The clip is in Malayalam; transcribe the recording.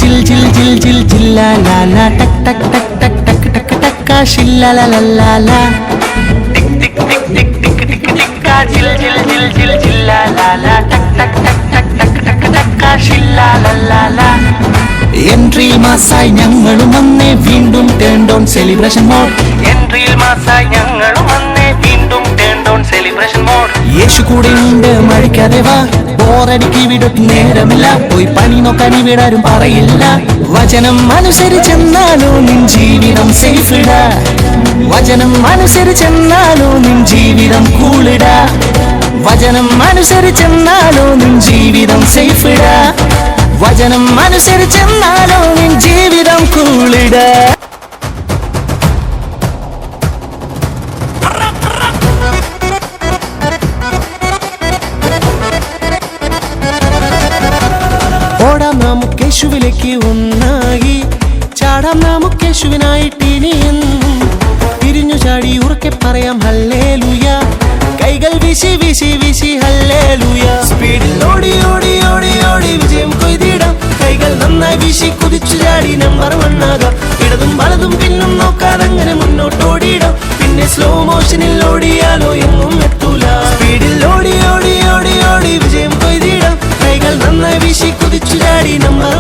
ചിൽ ചിൽ ചിൽ ചിൽ ചില്ല ലാ ലാ ടക് ടക് ടക് ടക് ടക് ടക് ടക് ഷില്ല ലാ ലാ ലാ ലാ ടിക് ടിക് ടിക് ടിക് ടിക് ടിക് ടിക് ചിൽ ചിൽ ചിൽ ചിൽ ചില്ല ലാ ലാ ടക് ടക് ടക് ടക് ടക് ടക് ടക് ഷില്ല ലാ ലാ ലാ എൻട്രിയിൽ മാസായി ഞങ്ങളും വന്നേ വീണ്ടും ടേൺ ഡൗൺ സെലിബ്രേഷൻ മോഡ് എൻട്രിയിൽ മാസായി ഞങ്ങളും വന്നേ വീണ്ടും ടേൺ ഡൗൺ സെലിബ്രേഷൻ മോഡ് യേശു കൂടെ ഉണ്ട് മഴിക്കാതെ വാ ബോറടിക്ക് വിടൊട്ടി നേരമില്ല പോയി പണി നോക്കാൻ ഇവിടാരും പറയില്ല വചനം അനുസരിച്ചെന്നാലോ നിൻ ജീവിതം സേഫിട വചനം അനുസരിച്ചെന്നാലോ നിൻ ജീവിതം കൂളിട വചനം അനുസരിച്ചെന്നാലോ നിൻ ജീവിതം സേഫിട വചനം അനുസരിച്ചെന്നാലോ നിൻ ജീവിതം കൂളിട ഓടാം നമുക്ക് യേശുവിലേക്ക് ഒന്നായി ചാടാം നമുക്ക് യേശുവിനായിട്ട് ഇനിയെന്നും തിരിഞ്ഞു ചാടി ഉറക്കെ പറയാം ഹല്ലേലൂയ കൈകൾ വീശി വീശി വീശി ഹല്ലേലൂയ സ്പീഡിൽ ഓടി ഓടി ഓടി ഓടി വിജയം കൊയ്തിടാം കൈകൾ നന്നായി വീശി കുതിച്ചു ചാടി നമ്പർ 1 ആകാം ഇടതും വലതും പിന്നും നോക്കാതങ്ങനെ മുന്നോട്ട് ഓടിയിടാം പിന്നെ സ്ലോ മോഷനിൽ ഓടിയാലോ എങ്ങും എത്തൂല സ്പീഡിൽ ഓടി ഓടി ഓടി ഓടി വിജയം കൊയ്തിടാം കൈകൾ നന്നായി വീശി കുതിച്ചു ചാടി നമ്പർ